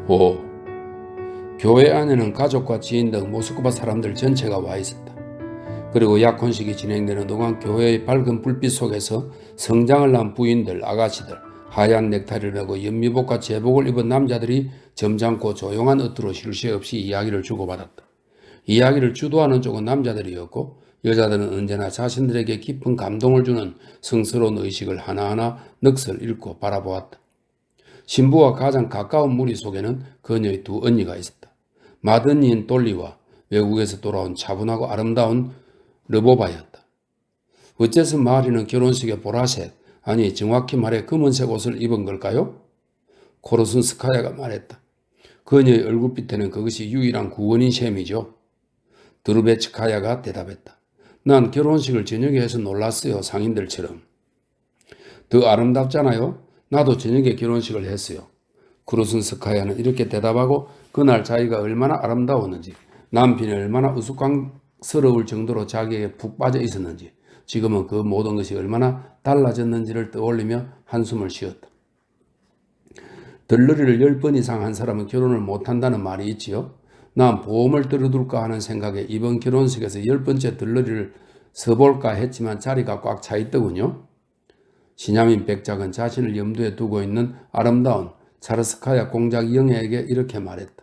5. 교회 안에는 가족과 지인 등 모스크바 사람들 전체가 와 있었다. 그리고 약혼식이 진행되는 동안 교회의 밝은 불빛 속에서 성장을 난 부인들, 아가씨들, 하얀 넥타이를 메고 연미복과 제복을 입은 남자들이 점잖고 조용한 어투로 쉴 새 없이 이야기를 주고받았다. 이야기를 주도하는 쪽은 남자들이었고 여자들은 언제나 자신들에게 깊은 감동을 주는 성스러운 의식을 하나하나 넋을 잃고 바라보았다. 신부와 가장 가까운 무리 속에는 그녀의 두 언니가 있었다. 맏언니인 돌리와 외국에서 돌아온 차분하고 아름다운 르보바였다. 어째서 마리는 결혼식에 보라색, 아니 정확히 말해 검은색 옷을 입은 걸까요? 코르순스카야가 말했다. 그녀의 얼굴빛에는 그것이 유일한 구원인 셈이죠. 드루베츠카야가 대답했다. 난 결혼식을 저녁에 해서 놀랐어요, 상인들처럼. 더 아름답잖아요? 나도 저녁에 결혼식을 했어요. 크루순스카야는 이렇게 대답하고 그날 자기가 얼마나 아름다웠는지, 남편이 얼마나 우스꽝스러울 정도로 자기에게 푹 빠져 있었는지, 지금은 그 모든 것이 얼마나 달라졌는지를 떠올리며 한숨을 쉬었다. 들러리를 10번 이상 한 사람은 결혼을 못한다는 말이 있지요. 난 보험을 들어둘까 하는 생각에 이번 결혼식에서 10번째 들러리를 서볼까 했지만 자리가 꽉 차 있더군요. 시냐민 백작은 자신을 염두에 두고 있는 아름다운 차르스카야 공작 영예에게 이렇게 말했다.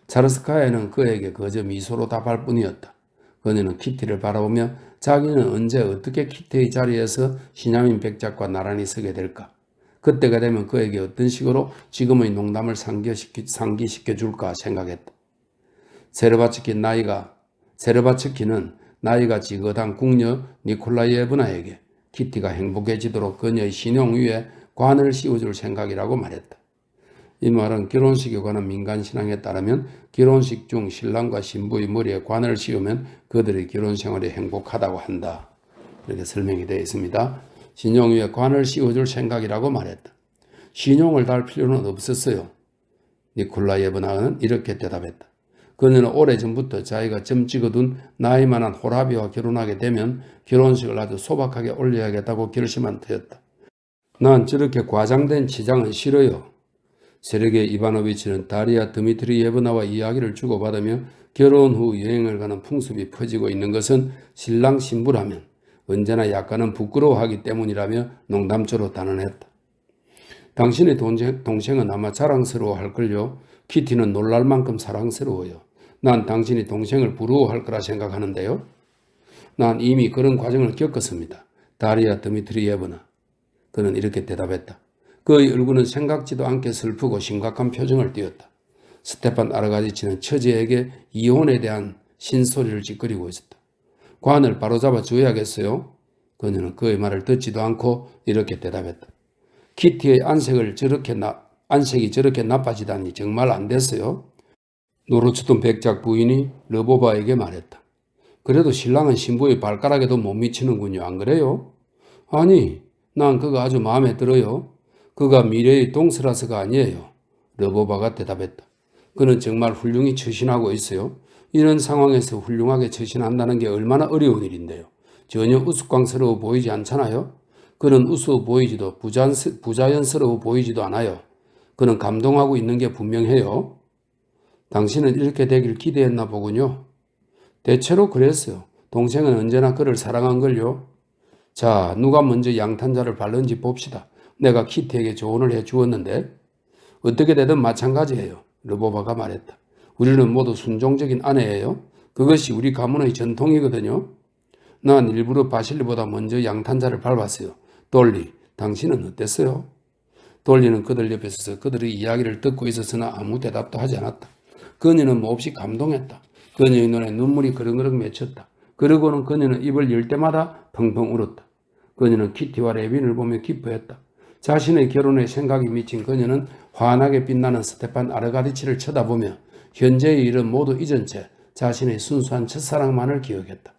차르스카야는 그에게 그저 미소로 답할 뿐이었다. 그녀는 키티를 바라보며 자기는 언제 어떻게 키티의 자리에서 시냐민 백작과 나란히 서게 될까? 그때가 되면 그에게 어떤 식으로 지금의 농담을 상기시켜 줄까 생각했다. 세르바츠키는 나이가 지긋한 궁녀 니콜라이에브나에게 키티가 행복해지도록 그녀의 신용 위에 관을 씌워줄 생각이라고 말했다. 이 말은 결혼식에 관한 민간신앙에 따르면 결혼식 중 신랑과 신부의 머리에 관을 씌우면 그들의 결혼생활이 행복하다고 한다. 이렇게 설명이 되어 있습니다. 신용 위에 관을 씌워줄 생각이라고 말했다. 신용을 달 필요는 없었어요. 니콜라이에브나는 이렇게 대답했다. 그녀는 오래전부터 자기가 점 찍어둔 나이 많은 호라비와 결혼하게 되면 결혼식을 아주 소박하게 올려야겠다고 결심한 터였다. 난 저렇게 과장된 치장은 싫어요. 세르게이 이바노비치는 다리아 드미트리예브나와 이야기를 주고받으며 결혼 후 여행을 가는 풍습이 퍼지고 있는 것은 신랑 신부라면 언제나 약간은 부끄러워하기 때문이라며 농담조로 단언했다. 당신의 동생은 아마 자랑스러워할걸요. 키티는 놀랄 만큼 사랑스러워요. 난 당신이 동생을 부러워할 거라 생각하는데요. 난 이미 그런 과정을 겪었습니다. 다리아 드미트리예브나. 그는 이렇게 대답했다. 그의 얼굴은 생각지도 않게 슬프고 심각한 표정을 띄었다. 스테판 아르가지치는 처제에게 이혼에 대한 신소리를 찌끄리고 있었다. 관을 바로잡아 줘야겠어요. 그녀는 그의 말을 듣지도 않고 이렇게 대답했다. 키티의 안색이 저렇게 나빠지다니 정말 안 됐어요. 노루츠돈 백작 부인이 르보바에게 말했다. 그래도 신랑은 신부의 발가락에도 못 미치는군요. 안 그래요? 아니, 난 그거 아주 마음에 들어요. 그가 미래의 동스라스가 아니에요. 르보바가 대답했다. 그는 정말 훌륭히 처신하고 있어요. 이런 상황에서 훌륭하게 처신한다는 게 얼마나 어려운 일인데요. 전혀 우스꽝스러워 보이지 않잖아요. 그는 우스워 보이지도 부자연스러워 보이지도 않아요. 그는 감동하고 있는 게 분명해요. 당신은 이렇게 되길 기대했나 보군요. 대체로 그랬어요. 동생은 언제나 그를 사랑한걸요. 자, 누가 먼저 양탄자를 밟는지 봅시다. 내가 키티에게 조언을 해 주었는데 어떻게 되든 마찬가지예요. 르보바가 말했다. 우리는 모두 순종적인 아내예요. 그것이 우리 가문의 전통이거든요. 난 일부러 바실리보다 먼저 양탄자를 밟았어요. 돌리, 당신은 어땠어요? 돌리는 그들 옆에 서서 그들의 이야기를 듣고 있었으나 아무 대답도 하지 않았다. 그녀는 몹시 감동했다. 그녀의 눈에 눈물이 그릉그릉 맺혔다. 그러고는 그녀는 입을 열 때마다 펑펑 울었다. 그녀는 키티와 레빈을 보며 기뻐했다. 자신의 결혼에 생각이 미친 그녀는 환하게 빛나는 스테판 아르가디치를 쳐다보며 현재의 일은 모두 잊은 채 자신의 순수한 첫사랑만을 기억했다.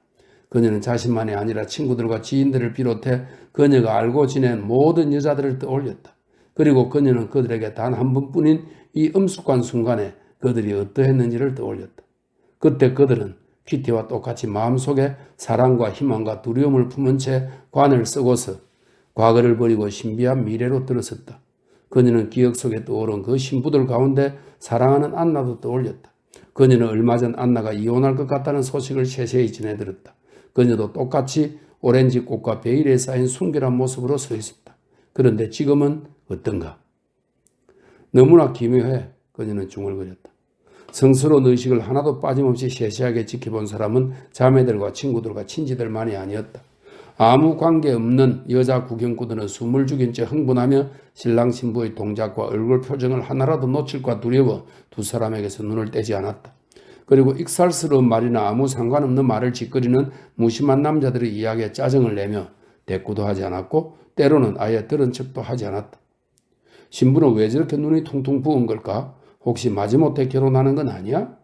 그녀는 자신만이 아니라 친구들과 지인들을 비롯해 그녀가 알고 지낸 모든 여자들을 떠올렸다. 그리고 그녀는 그들에게 단 한 번뿐인 이 엄숙한 순간에 그들이 어떠했는지를 떠올렸다. 그때 그들은 키티와 똑같이 마음속에 사랑과 희망과 두려움을 품은 채 관을 쓰고서 과거를 버리고 신비한 미래로 들어섰다. 그녀는 기억 속에 떠오른 그 신부들 가운데 사랑하는 안나도 떠올렸다. 그녀는 얼마 전 안나가 이혼할 것 같다는 소식을 세세히 전해들었다. 그녀도 똑같이 오렌지 꽃과 베일에 쌓인 순결한 모습으로 서 있었다. 그런데 지금은 어떤가? 너무나 기묘해. 그녀는 중얼거렸다. 성스러운 의식을 하나도 빠짐없이 세세하게 지켜본 사람은 자매들과 친구들과 친지들만이 아니었다. 아무 관계없는 여자 구경꾼들은 숨을 죽인 채 흥분하며 신랑 신부의 동작과 얼굴 표정을 하나라도 놓칠까 두려워 두 사람에게서 눈을 떼지 않았다. 그리고 익살스러운 말이나 아무 상관없는 말을 짓거리는 무심한 남자들의 이야기에 짜증을 내며 대꾸도 하지 않았고 때로는 아예 들은 척도 하지 않았다. 신부는 왜 저렇게 눈이 퉁퉁 부은 걸까? 혹시 마지못해 결혼하는 건 아니야?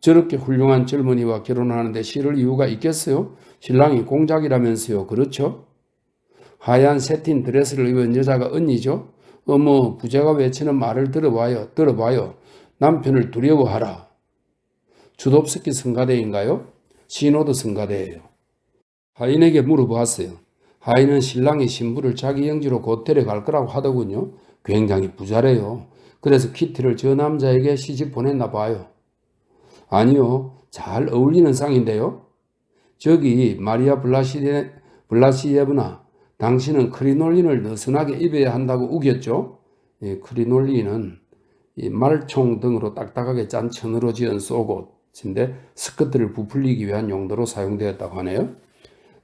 저렇게 훌륭한 젊은이와 결혼하는데 싫을 이유가 있겠어요? 신랑이 공작이라면서요. 그렇죠? 하얀 새틴 드레스를 입은 여자가 언니죠? 어머, 부제가 외치는 말을 들어봐요. 남편을 두려워하라. 주덥스키 성가대인가요? 시노드 성가대예요. 하인에게 물어보았어요. 하인은 신랑이 신부를 자기 영지로 곧 데려갈 거라고 하더군요. 굉장히 부자래요. 그래서 키티를 저 남자에게 시집 보냈나 봐요. 아니요. 잘 어울리는 쌍인데요. 저기 마리아 블라시예브나 당신은 크리놀린을 느슨하게 입어야 한다고 우겼죠. 크리놀린은 말총 등으로 딱딱하게 짠 천으로 지은 속옷인데 스커트를 부풀리기 위한 용도로 사용되었다고 하네요.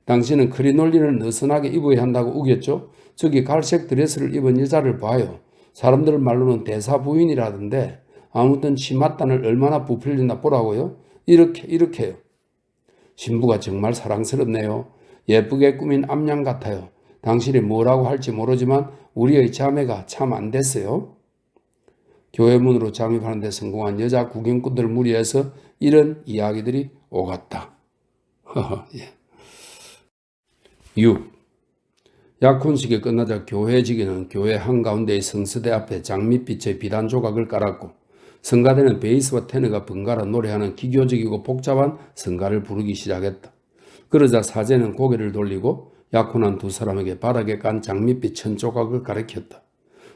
당신은 크리놀린을 느슨하게 입어야 한다고 우겼죠. 저기 갈색 드레스를 입은 여자를 봐요. 사람들 말로는 대사 부인이라던데 아무튼 치맛단을 얼마나 부풀리나 보라고요. 이렇게요. 신부가 정말 사랑스럽네요. 예쁘게 꾸민 암양 같아요. 당신이 뭐라고 할지 모르지만 우리의 자매가 참 안 됐어요. 교회 문으로 잠입하는 데 성공한 여자 구경꾼들 무리에서 이런 이야기들이 오갔다. 예. 6. 약혼식이 끝나자 교회지기는 교회 한가운데의 성서대 앞에 장밋빛의 비단 조각을 깔았고 성가대는 베이스와 테너가 번갈아 노래하는 기교적이고 복잡한 성가를 부르기 시작했다. 그러자 사제는 고개를 돌리고 약혼한 두 사람에게 바닥에 깐 장밋빛 천조각을 가리켰다.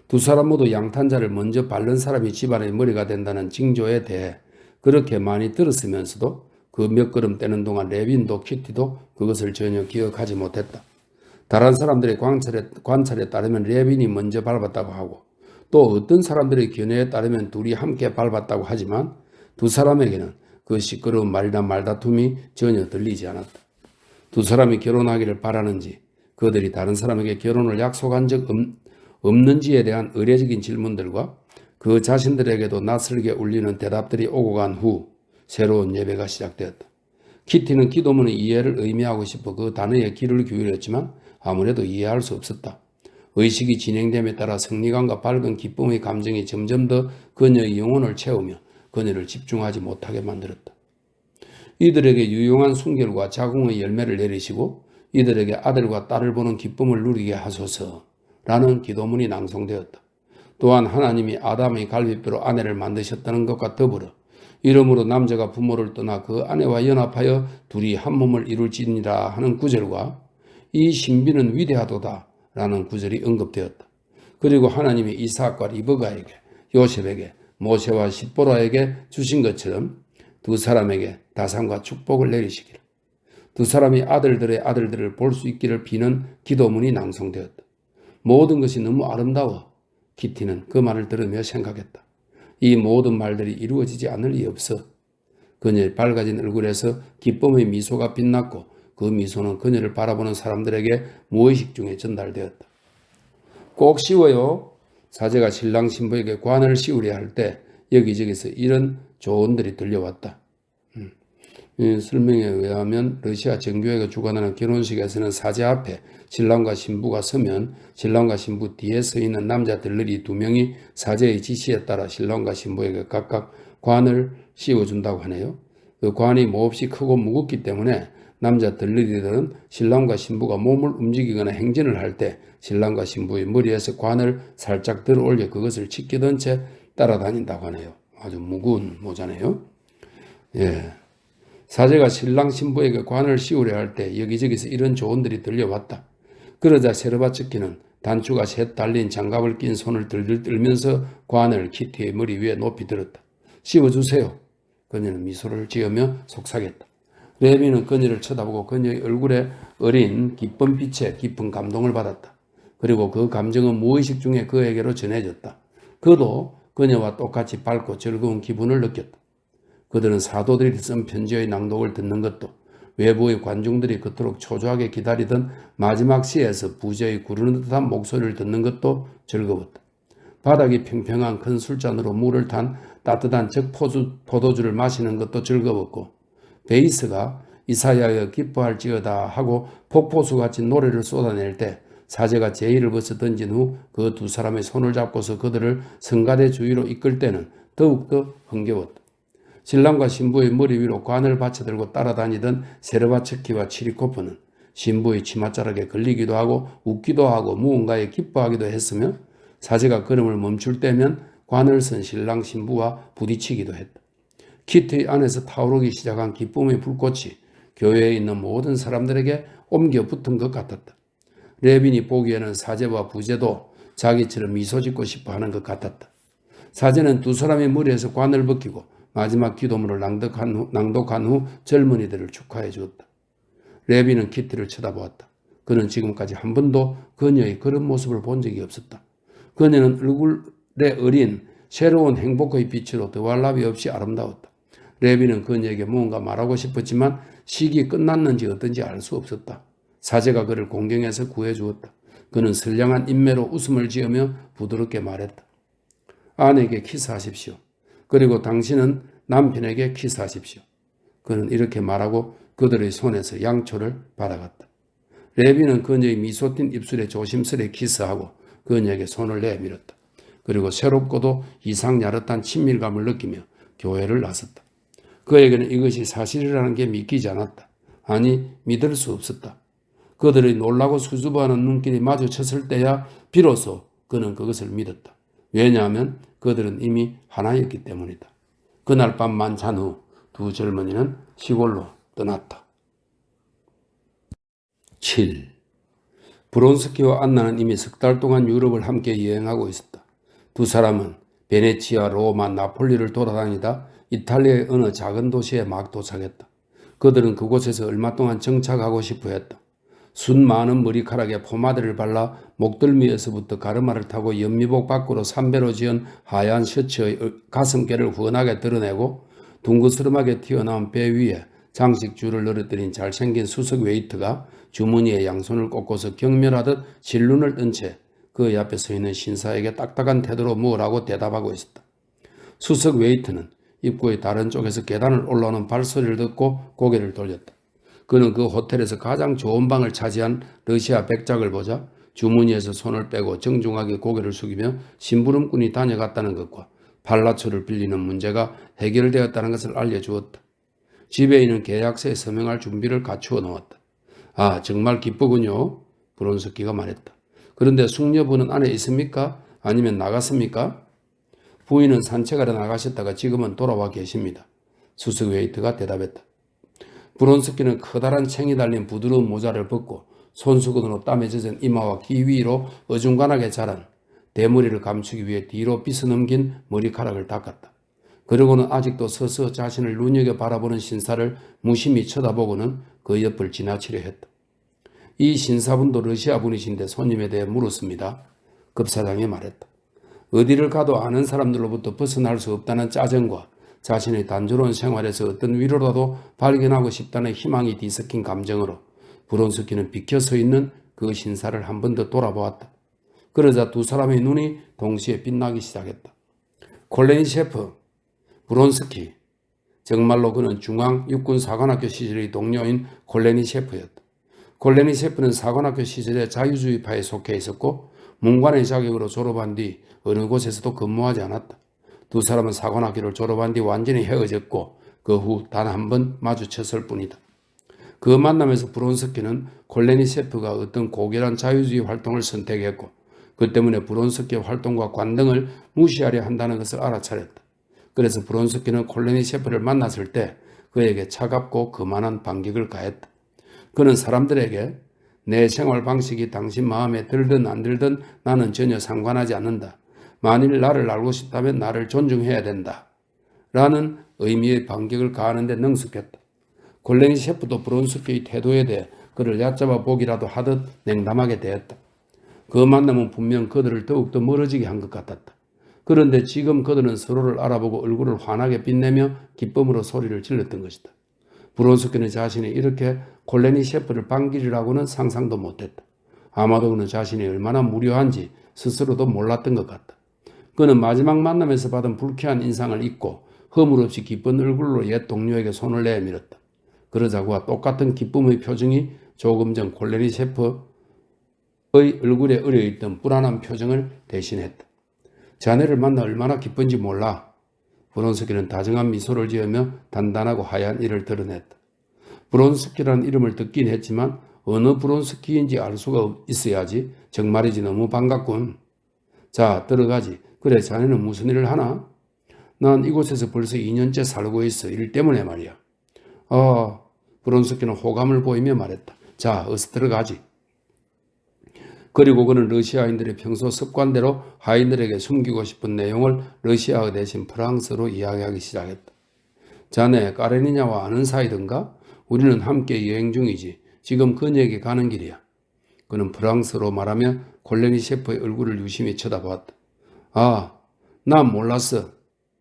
두 사람 모두 양탄자를 먼저 밟는 사람이 집안의 머리가 된다는 징조에 대해 그렇게 많이 들었으면서도 그 몇 걸음 떼는 동안 레빈도 키티도 그것을 전혀 기억하지 못했다. 다른 사람들의 관찰에 따르면 레빈이 먼저 밟았다고 하고 또 어떤 사람들의 견해에 따르면 둘이 함께 밟았다고 하지만 두 사람에게는 그 시끄러운 말이나 말다툼이 전혀 들리지 않았다. 두 사람이 결혼하기를 바라는지 그들이 다른 사람에게 결혼을 약속한 적 없는지에 대한 의례적인 질문들과 그 자신들에게도 낯설게 울리는 대답들이 오고 간 후 새로운 예배가 시작되었다. 키티는 기도문의 이해를 의미하고 싶어 그 단어에 귀를 기울였지만 아무래도 이해할 수 없었다. 의식이 진행됨에 따라 승리감과 밝은 기쁨의 감정이 점점 더 그녀의 영혼을 채우며 그녀를 집중하지 못하게 만들었다. 이들에게 유용한 순결과 자궁의 열매를 내리시고 이들에게 아들과 딸을 보는 기쁨을 누리게 하소서라는 기도문이 낭송되었다. 또한 하나님이 아담의 갈비뼈로 아내를 만드셨다는 것과 더불어 이러므로 남자가 부모를 떠나 그 아내와 연합하여 둘이 한 몸을 이룰지니라 하는 구절과 이 신비는 위대하도다 라는 구절이 언급되었다. 그리고 하나님이 이삭과 리브가에게 요셉에게 모세와 십보라에게 주신 것처럼 두 사람에게 다산과 축복을 내리시기를 두 사람이 아들들의 아들들을 볼 수 있기를 비는 기도문이 낭송되었다. 모든 것이 너무 아름다워 키티는 그 말을 들으며 생각했다. 이 모든 말들이 이루어지지 않을 리 없어. 그녀의 밝아진 얼굴에서 기쁨의 미소가 빛났고 그 미소는 그녀를 바라보는 사람들에게 무의식 중에 전달되었다. 꼭 씌워요. 사제가 신랑 신부에게 관을 씌우려 할 때 여기저기서 이런 조언들이 들려왔다. 설명에 의하면 러시아 정교회가 주관하는 결혼식에서는 사제 앞에 신랑과 신부가 서면 신랑과 신부 뒤에 서 있는 남자 들러리 두 명이 사제의 지시에 따라 신랑과 신부에게 각각 관을 씌워준다고 하네요. 그 관이 몹시 크고 무겁기 때문에 남자 들러리들은 신랑과 신부가 몸을 움직이거나 행진을 할 때 신랑과 신부의 머리에서 관을 살짝 들어 올려 그것을 지키던 채 따라다닌다고 하네요. 아주 무거운 모자네요. 예. 사제가 신랑 신부에게 관을 씌우려 할 때 여기저기서 이런 조언들이 들려왔다. 그러자 세르바츠키는 단추가 셋 달린 장갑을 낀 손을 들들 떨면서 관을 키티의 머리 위에 높이 들었다. 씌워주세요. 그녀는 미소를 지으며 속삭였다. 레비는 그녀를 쳐다보고 그녀의 얼굴에 어린 기쁜 빛에 깊은 감동을 받았다. 그리고 그 감정은 무의식 중에 그에게로 전해졌다. 그도 그녀와 똑같이 밝고 즐거운 기분을 느꼈다. 그들은 사도들이 쓴 편지의 낭독을 듣는 것도, 외부의 관중들이 그토록 초조하게 기다리던 마지막 시에서 부제의 구르는 듯한 목소리를 듣는 것도 즐거웠다. 바닥이 평평한 큰 술잔으로 물을 탄 따뜻한 포도주를 마시는 것도 즐거웠고, 베이스가 이사야가 기뻐할지어다 하고 폭포수같이 노래를 쏟아낼 때 사제가 제의를 벗어 던진 후 그 두 사람의 손을 잡고서 그들을 성가대 주위로 이끌 때는 더욱더 흥겨웠다. 신랑과 신부의 머리 위로 관을 받쳐들고 따라다니던 세르바츠키와 치리코프는 신부의 치맛자락에 걸리기도 하고 웃기도 하고 무언가에 기뻐하기도 했으며, 사제가 걸음을 멈출 때면 관을 쓴 신랑 신부와 부딪히기도 했다. 키티 안에서 타오르기 시작한 기쁨의 불꽃이 교회에 있는 모든 사람들에게 옮겨 붙은 것 같았다. 레빈이 보기에는 사제와 부제도 자기처럼 미소 짓고 싶어 하는 것 같았다. 사제는 두 사람의 머리에서 관을 벗기고 마지막 기도문을 낭독한 후 젊은이들을 축하해 주었다. 레비는 키티를 쳐다보았다. 그는 지금까지 한 번도 그녀의 그런 모습을 본 적이 없었다. 그녀는 얼굴에 어린 새로운 행복의 빛으로 더할 나위 없이 아름다웠다. 레비는 그녀에게 무언가 말하고 싶었지만 시기 끝났는지 어떤지 알 수 없었다. 사제가 그를 공경해서 구해주었다. 그는 선량한 인매로 웃음을 지으며 부드럽게 말했다. 아내에게 키스하십시오. 그리고 당신은 남편에게 키스하십시오. 그는 이렇게 말하고 그들의 손에서 양초를 받아갔다. 레비는 그녀의 미소 띤 입술에 조심스레 키스하고 그녀에게 손을 내밀었다. 그리고 새롭고도 이상 야릇한 친밀감을 느끼며 교회를 나섰다. 그에게는 이것이 사실이라는 게 믿기지 않았다. 아니, 믿을 수 없었다. 그들의 놀라고 수줍어하는 눈길이 마주쳤을 때야 비로소 그는 그것을 믿었다. 왜냐하면 그들은 이미 하나였기 때문이다. 그날 밤 만찬 후 두 젊은이는 시골로 떠났다. 7. 브론스키와 안나는 이미 석 달 동안 유럽을 함께 여행하고 있었다. 두 사람은 베네치아, 로마, 나폴리를 돌아다니다 이탈리아의 어느 작은 도시에 막 도착했다. 그들은 그곳에서 얼마 동안 정착하고 싶어 했다. 순 많은 머리카락에 포마드를 발라 목덜미에서부터 가르마를 타고 연미복 밖으로 삼배로 지은 하얀 셔츠의 가슴결을 훤하게 드러내고 둥그스름하게 튀어나온 배 위에 장식줄을 늘어뜨린 잘생긴 수석 웨이터가 주머니에 양손을 꽂고서 경멸하듯 실눈을 뜬 채 그 앞에 서 있는 신사에게 딱딱한 태도로 뭐라고 대답하고 있었다. 수석 웨이터는 입구의 다른 쪽에서 계단을 올라오는 발소리를 듣고 고개를 돌렸다. 그는 그 호텔에서 가장 좋은 방을 차지한 러시아 백작을 보자 주머니에서 손을 빼고 정중하게 고개를 숙이며 심부름꾼이 다녀갔다는 것과 팔라초를 빌리는 문제가 해결되었다는 것을 알려주었다. 지배인은 계약서에 서명할 준비를 갖추어 놓았다. 아, 정말 기쁘군요. 브론스키가 말했다. 그런데 숙녀분은 안에 있습니까? 아니면 나갔습니까? 부인은 산책하러 나가셨다가 지금은 돌아와 계십니다. 수석 웨이터가 대답했다. 브론스키는 커다란 챙이 달린 부드러운 모자를 벗고 손수건으로 땀에 젖은 이마와 귀 위로 어중간하게 자란 대머리를 감추기 위해 뒤로 빗어넘긴 머리카락을 닦았다. 그러고는 아직도 서서 자신을 눈여겨 바라보는 신사를 무심히 쳐다보고는 그 옆을 지나치려 했다. 이 신사분도 러시아 분이신데 손님에 대해 물었습니다. 급사장이 말했다. 어디를 가도 아는 사람들로부터 벗어날 수 없다는 짜증과 자신의 단조로운 생활에서 어떤 위로라도 발견하고 싶다는 희망이 뒤섞인 감정으로 브론스키는 비켜서 있는 그 신사를 한 번 더 돌아보았다. 그러자 두 사람의 눈이 동시에 빛나기 시작했다. 콜레니셰프, 브론스키. 정말로 그는 중앙육군사관학교 시절의 동료인 콜레니셰프였다. 콜레니셰프는 사관학교 시절에 자유주의파에 속해 있었고 문관의 자격으로 졸업한 뒤 어느 곳에서도 근무하지 않았다. 두 사람은 사관학교를 졸업한 뒤 완전히 헤어졌고 그 후 단 한 번 마주쳤을 뿐이다. 그 만남에서 브론스키는 콜레니셰프가 어떤 고결한 자유주의 활동을 선택했고 그 때문에 브론스키의 활동과 관등을 무시하려 한다는 것을 알아차렸다. 그래서 브론스키는 콜레니셰프를 만났을 때 그에게 차갑고 거만한 반격을 가했다. 그는 사람들에게 내 생활 방식이 당신 마음에 들든 안 들든 나는 전혀 상관하지 않는다. 만일 나를 알고 싶다면 나를 존중해야 된다. 라는 의미의 반격을 가하는 데 능숙했다. 콜레니 셰프도 브론스키의 태도에 대해 그를 얕잡아 보기라도 하듯 냉담하게 대했다. 그 만남은 분명 그들을 더욱더 멀어지게 한 것 같았다. 그런데 지금 그들은 서로를 알아보고 얼굴을 환하게 빛내며 기쁨으로 소리를 질렀던 것이다. 브론스키는 자신이 이렇게 콜레니 셰프를 반기리라고는 상상도 못했다. 아마도 그는 자신이 얼마나 무료한지 스스로도 몰랐던 것 같다. 그는 마지막 만남에서 받은 불쾌한 인상을 잊고 허물없이 기쁜 얼굴로 옛 동료에게 손을 내밀었다. 그러자 그와 똑같은 기쁨의 표정이 조금 전 콜레니 셰프의 얼굴에 어려있던 불안한 표정을 대신했다. 자네를 만나 얼마나 기쁜지 몰라. 브론스키는 다정한 미소를 지으며 단단하고 하얀 이를 드러냈다. 브론스키라는 이름을 듣긴 했지만 어느 브론스키인지 알 수가 있어야지. 정말이지 너무 반갑군. 자, 들어가지. 그래, 자네는 무슨 일을 하나? 난 이곳에서 벌써 2년째 살고 있어. 일 때문에 말이야. 브론스키는 호감을 보이며 말했다. 자, 어서 들어가지. 그리고 그는 러시아인들의 평소 습관대로 하인들에게 숨기고 싶은 내용을 러시아어 대신 프랑스로 이야기하기 시작했다. 자네 까레니냐와 아는 사이든가? 우리는 함께 여행 중이지. 지금 그녀에게 가는 길이야. 그는 프랑스로 말하며 콜레니 셰프의 얼굴을 유심히 쳐다보았다. 난 몰랐어.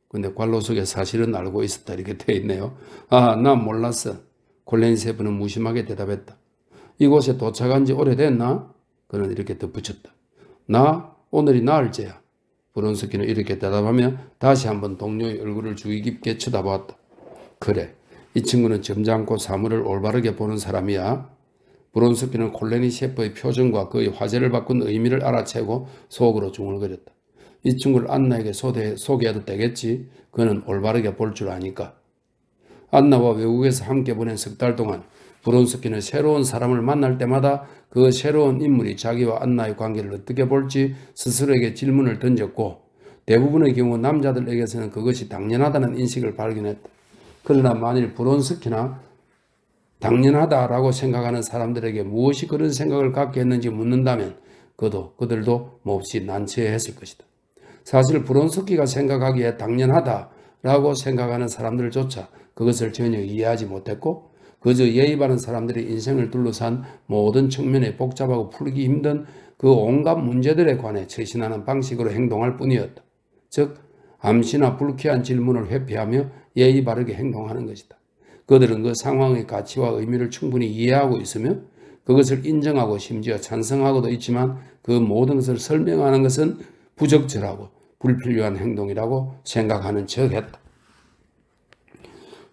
근데 관로 속에 사실은 알고 있었다. 이렇게 돼 있네요. 난 몰랐어. 콜레니 셰프는 무심하게 대답했다. 이곳에 도착한 지 오래됐나? 그는 이렇게 덧붙였다. 오늘이 나흘째야. 브론스키는 이렇게 대답하며 다시 한번 동료의 얼굴을 주의 깊게 쳐다보았다. 그래, 이 친구는 점잖고 사물을 올바르게 보는 사람이야. 브론스키는 콜레니 셰프의 표정과 그의 화제를 바꾼 의미를 알아채고 속으로 중얼거렸다. 이 친구를 안나에게 소개해도 되겠지? 그는 올바르게 볼 줄 아니까. 안나와 외국에서 함께 보낸 석 달 동안 브론스키는 새로운 사람을 만날 때마다 그 새로운 인물이 자기와 안나의 관계를 어떻게 볼지 스스로에게 질문을 던졌고 대부분의 경우 남자들에게서는 그것이 당연하다는 인식을 발견했다. 그러나 만일 브론스키나 당연하다라고 생각하는 사람들에게 무엇이 그런 생각을 갖게 했는지 묻는다면 그들도 몹시 난처해했을 것이다. 사실 브론스키가 생각하기에 당연하다라고 생각하는 사람들조차 그것을 전혀 이해하지 못했고 그저 예의 바른 사람들의 인생을 둘러싼 모든 측면에 복잡하고 풀기 힘든 그 온갖 문제들에 관해 처신하는 방식으로 행동할 뿐이었다. 즉 암시나 불쾌한 질문을 회피하며 예의 바르게 행동하는 것이다. 그들은 그 상황의 가치와 의미를 충분히 이해하고 있으며 그것을 인정하고 심지어 찬성하고도 있지만 그 모든 것을 설명하는 것은 부적절하고 불필요한 행동이라고 생각하는 척했다.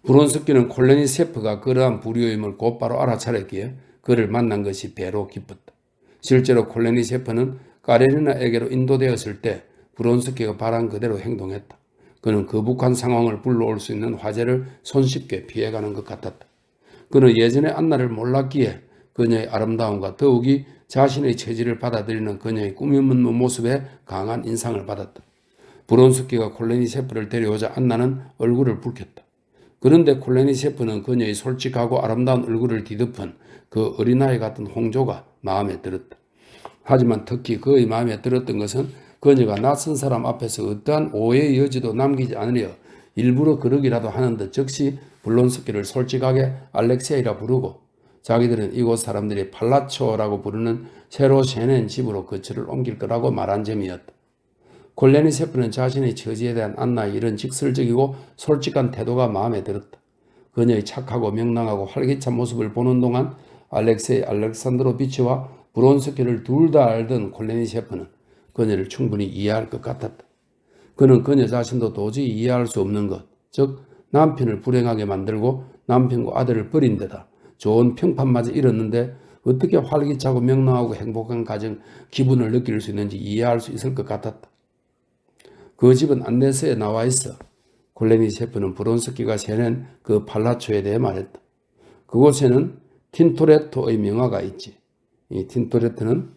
브론스키는 콜레니 셰프가 그러한 불효임을 곧바로 알아차렸기에 그를 만난 것이 배로 기뻤다. 실제로 콜레니 셰프는 까레리나에게로 인도되었을 때 브론스키가 바란 그대로 행동했다. 그는 거북한 상황을 불러올 수 있는 화제를 손쉽게 피해가는 것 같았다. 그는 예전에 안나를 몰랐기에 그녀의 아름다움과 더욱이 자신의 체질을 받아들이는 그녀의 꿈이 없는 모습에 강한 인상을 받았다. 브론스키가 콜레니 셰프를 데려오자 안나는 얼굴을 붉혔다. 그런데 콜레니 셰프는 그녀의 솔직하고 아름다운 얼굴을 뒤덮은 그 어린아이 같은 홍조가 마음에 들었다. 하지만 특히 그의 마음에 들었던 것은 그녀가 낯선 사람 앞에서 어떠한 오해의 여지도 남기지 않으려 일부러 그러기라도 하는 듯 즉시 브론스키를 솔직하게 알렉세이라 부르고 자기들은 이곳 사람들이 팔라초라고 부르는 새로 세낸 집으로 거처를 옮길 거라고 말한 점이었다. 콜레니 셰프는 자신의 처지에 대한 안나의 이런 직설적이고 솔직한 태도가 마음에 들었다. 그녀의 착하고 명랑하고 활기찬 모습을 보는 동안 알렉세이 알렉산드로비치와 브론스키를 둘 다 알던 콜레니 셰프는 그녀를 충분히 이해할 것 같았다. 그는 그녀 자신도 도저히 이해할 수 없는 것, 즉 남편을 불행하게 만들고 남편과 아들을 버린 데다 좋은 평판마저 잃었는데 어떻게 활기차고 명랑하고 행복한 가정 기분을 느낄 수 있는지 이해할 수 있을 것 같았다. 그 집은 안내서에 나와 있어. 콜레니 셰프는 브론스키가 세낸 그 팔라초에 대해 말했다. 그곳에는 틴토레토의 명화가 있지. 이 틴토레토는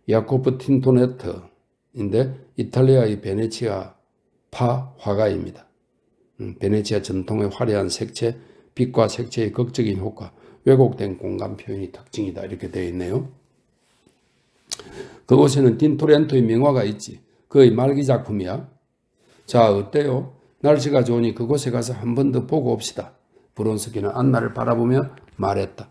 야코프 틴토레토인데 이탈리아의 베네치아 파 화가입니다. 베네치아 전통의 화려한 색채 빛과 색채의 극적인 효과, 왜곡된 공간 표현이 특징이다. 이렇게 되어 있네요. 그곳에는 틴토렌토의 명화가 있지. 그의 말기 작품이야. 자, 어때요? 날씨가 좋으니 그곳에 가서 한 번 더 보고 옵시다. 브론스키는 안나를 바라보며 말했다.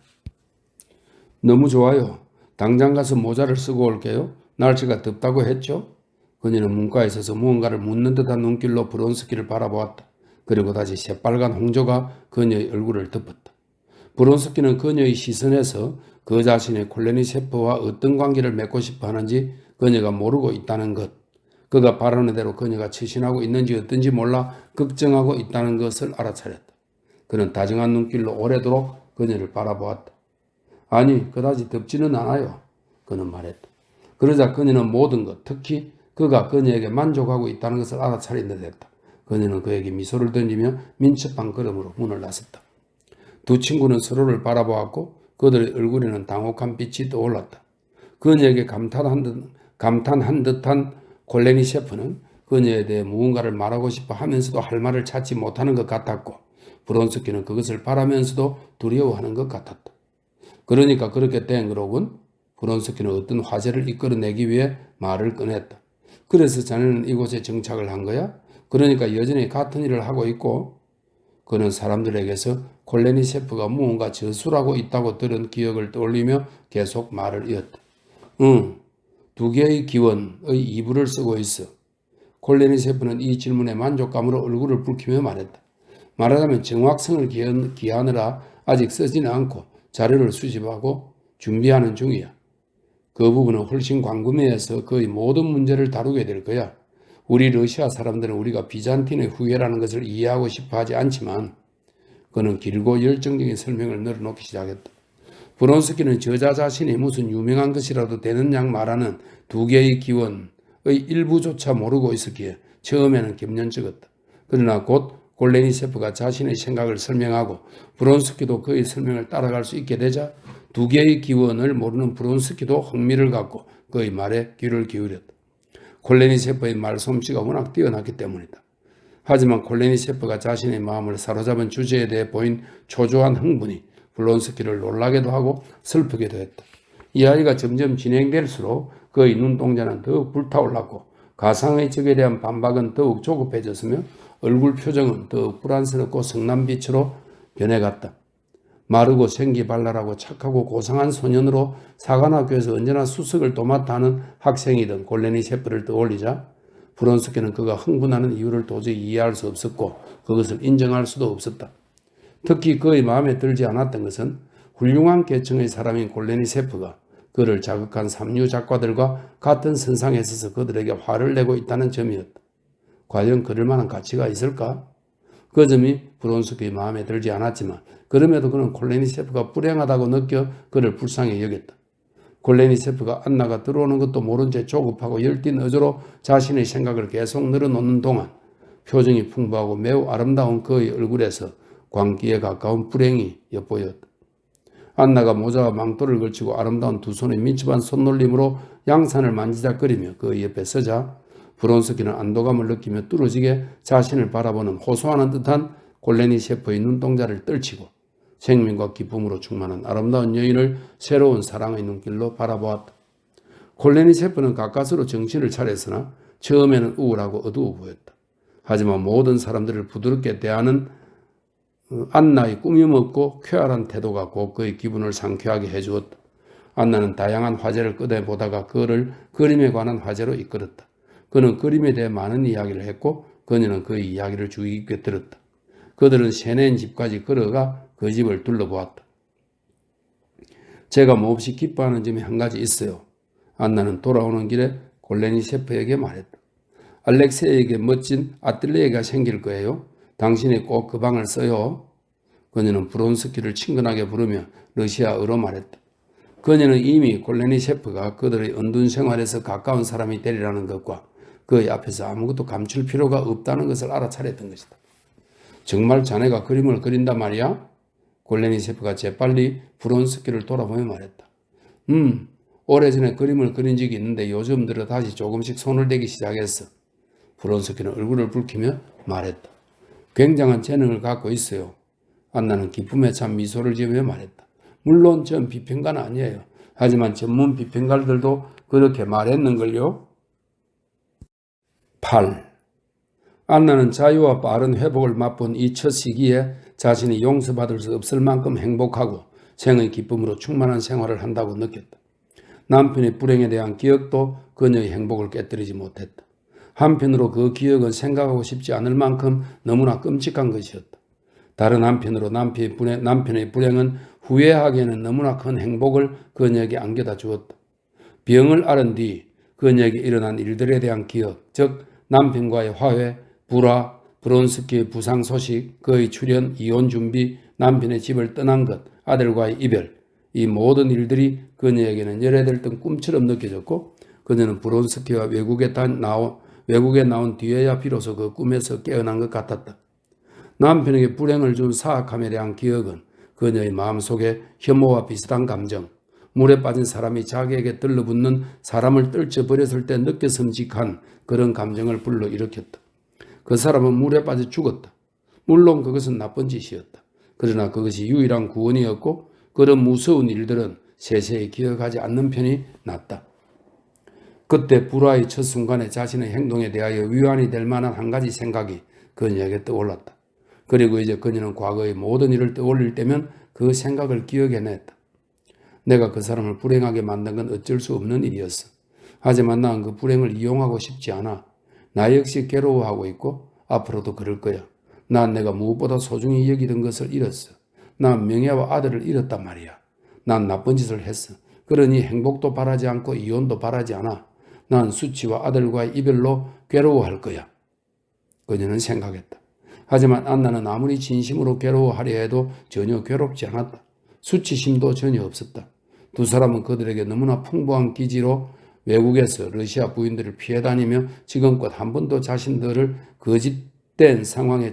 너무 좋아요. 당장 가서 모자를 쓰고 올게요. 날씨가 덥다고 했죠? 그녀는 문가에 서서 무언가를 묻는 듯한 눈길로 브론스키를 바라보았다. 그리고 다시 새빨간 홍조가 그녀의 얼굴을 덮었다. 브론스키는 그녀의 시선에서 그 자신의 콜레니셰프와 어떤 관계를 맺고 싶어 하는지 그녀가 모르고 있다는 것, 그가 바라는 대로 그녀가 처신하고 있는지 어떤지 몰라 걱정하고 있다는 것을 알아차렸다. 그는 다정한 눈길로 오래도록 그녀를 바라보았다. 아니, 그다지 덥지는 않아요. 그는 말했다. 그러자 그녀는 모든 것, 특히 그가 그녀에게 만족하고 있다는 것을 알아차린 듯 했다. 그녀는 그에게 미소를 던지며 민첩한 걸음으로 문을 나섰다. 두 친구는 서로를 바라보았고 그들의 얼굴에는 당혹한 빛이 떠올랐다. 그녀에게 감탄한 듯한 콜레니 셰프는 그녀에 대해 무언가를 말하고 싶어 하면서도 할 말을 찾지 못하는 것 같았고 브론스키는 그것을 바라면서도 두려워하는 것 같았다. 그러니까 그렇게 된 거로군. 브론스키는 어떤 화제를 이끌어내기 위해 말을 꺼냈다. 그래서 자네는 이곳에 정착을 한 거야? 그러니까 여전히 같은 일을 하고 있고. 그는 사람들에게서 콜레니 셰프가 무언가 저술하고 있다고 들은 기억을 떠올리며 계속 말을 이었다. 응, 두 개의 기원의 이불을 쓰고 있어. 콜레니 셰프는 이 질문에 만족감으로 얼굴을 붉히며 말했다. 말하자면 정확성을 기하느라 아직 쓰지는 않고 자료를 수집하고 준비하는 중이야. 그 부분은 훨씬 광범위해서 거의 모든 문제를 다루게 될 거야. 우리 러시아 사람들은 우리가 비잔틴의 후예라는 것을 이해하고 싶어 하지 않지만 그는 길고 열정적인 설명을 늘어놓기 시작했다. 브론스키는 저자 자신이 무슨 유명한 것이라도 되는 양 말하는 두 개의 기원의 일부조차 모르고 있었기에 처음에는 격년쩍었다. 그러나 곧 콜레니 셰프가 자신의 생각을 설명하고 브론스키도 그의 설명을 따라갈 수 있게 되자 두 개의 기원을 모르는 브론스키도 흥미를 갖고 그의 말에 귀를 기울였다. 콜레니 셰프의 말솜씨가 워낙 뛰어났기 때문이다. 하지만 콜레니 셰프가 자신의 마음을 사로잡은 주제에 대해 보인 초조한 흥분이 브론스키를 놀라게도 하고 슬프게도 했다. 이 아이가 점점 진행될수록 그의 눈동자는 더욱 불타올랐고 가상의 적에 대한 반박은 더욱 조급해졌으며 얼굴 표정은 더욱 불안스럽고 성난빛으로 변해갔다. 마르고 생기발랄하고 착하고 고상한 소년으로 사관학교에서 언제나 수석을 도맡아 하는 학생이던 콜레니 셰프를 떠올리자 브론스키는 그가 흥분하는 이유를 도저히 이해할 수 없었고 그것을 인정할 수도 없었다. 특히 그의 마음에 들지 않았던 것은 훌륭한 계층의 사람인 콜레니 셰프가 그를 자극한 삼류 작가들과 같은 선상에 서서 그들에게 화를 내고 있다는 점이었다. 과연 그럴 만한 가치가 있을까? 그 점이 브론스키의 마음에 들지 않았지만 그럼에도 그는 콜레니 셰프가 불행하다고 느껴 그를 불쌍히 여겼다. 콜레니 셰프가 안나가 들어오는 것도 모른 채 조급하고 열띤 어조로 자신의 생각을 계속 늘어놓는 동안 표정이 풍부하고 매우 아름다운 그의 얼굴에서 광기에 가까운 불행이 엿보였다. 안나가 모자와 망토를 걸치고 아름다운 두 손의 민첩한 손놀림으로 양산을 만지작거리며 그의 옆에 서자 브론스키는 안도감을 느끼며 뚫어지게 자신을 바라보는 호소하는 듯한 콜레니 셰프의 눈동자를 떨치고 생명과 기쁨으로 충만한 아름다운 여인을 새로운 사랑의 눈길로 바라보았다. 콜레니 셰프는 가까스로 정신을 차렸으나 처음에는 우울하고 어두워 보였다. 하지만 모든 사람들을 부드럽게 대하는 안나의 꾸밈없고 쾌활한 태도가 곧 그의 기분을 상쾌하게 해주었다. 안나는 다양한 화제를 꺼내보다가 그를 그림에 관한 화제로 이끌었다. 그는 그림에 대해 많은 이야기를 했고 그녀는 그의 이야기를 주의 깊게 들었다. 그들은 세네인 집까지 걸어가 그 집을 둘러보았다. 제가 몹시 기뻐하는 점이 한 가지 있어요. 안나는 돌아오는 길에 콜레니 셰프에게 말했다. 알렉세이에게 멋진 아틀리에가 생길 거예요. 당신이 꼭 그 방을 써요. 그녀는 브론스키를 친근하게 부르며 러시아어로 말했다. 그녀는 이미 콜레니 셰프가 그들의 은둔 생활에서 가까운 사람이 되리라는 것과 그의 앞에서 아무것도 감출 필요가 없다는 것을 알아차렸던 것이다. 정말 자네가 그림을 그린단 말이야? 콜레니 셰프가 재빨리 브론스키를 돌아보며 말했다. 오래전에 그림을 그린 적이 있는데 요즘 들어 다시 조금씩 손을 대기 시작했어. 브론스키는 얼굴을 붉히며 말했다. 굉장한 재능을 갖고 있어요. 안나는 기쁨에 찬 미소를 지으며 말했다. 물론 전 비평가는 아니에요. 하지만 전문 비평가들도 그렇게 말했는걸요. 8. 안나는 자유와 빠른 회복을 맛본 이 첫 시기에 자신이 용서받을 수 없을 만큼 행복하고 생의 기쁨으로 충만한 생활을 한다고 느꼈다. 남편의 불행에 대한 기억도 그녀의 행복을 깨뜨리지 못했다. 한편으로 그 기억은 생각하고 싶지 않을 만큼 너무나 끔찍한 것이었다. 다른 한편으로 남편의 불행은 후회하기에는 너무나 큰 행복을 그녀에게 안겨다 주었다. 병을 앓은 뒤 그녀에게 일어난 일들에 대한 기억, 즉 남편과의 화해, 불화, 브론스키의 부상 소식, 그의 출연, 이혼 준비, 남편의 집을 떠난 것, 아들과의 이별, 이 모든 일들이 그녀에게는 열애될 꿈처럼 느껴졌고 그녀는 브론스키와 외국에 나온 뒤에야 비로소 그 꿈에서 깨어난 것 같았다. 남편에게 불행을 준 사악함에 대한 기억은 그녀의 마음속에 혐오와 비슷한 감정, 물에 빠진 사람이 자기에게 들러붙는 사람을 떨쳐버렸을 때 느껴섬직한 그런 감정을 불러일으켰다. 그 사람은 물에 빠져 죽었다. 물론 그것은 나쁜 짓이었다. 그러나 그것이 유일한 구원이었고 그런 무서운 일들은 세세히 기억하지 않는 편이 낫다. 그때 불화의 첫 순간에 자신의 행동에 대하여 위안이 될 만한 한 가지 생각이 그녀에게 떠올랐다. 그리고 이제 그녀는 과거의 모든 일을 떠올릴 때면 그 생각을 기억해냈다. 내가 그 사람을 불행하게 만든 건 어쩔 수 없는 일이었어. 하지만 난 그 불행을 이용하고 싶지 않아. 나 역시 괴로워하고 있고 앞으로도 그럴 거야. 난 내가 무엇보다 소중히 여기던 것을 잃었어. 난 명예와 아들을 잃었단 말이야. 난 나쁜 짓을 했어. 그러니 행복도 바라지 않고 이혼도 바라지 않아. 난 수치와 아들과의 이별로 괴로워할 거야. 그녀는 생각했다. 하지만 안나는 아무리 진심으로 괴로워하려 해도 전혀 괴롭지 않았다. 수치심도 전혀 없었다. 두 사람은 그들에게 너무나 풍부한 기지로 외국에서 러시아 부인들을 피해 다니며 지금껏 한 번도 자신들을 거짓된 상황에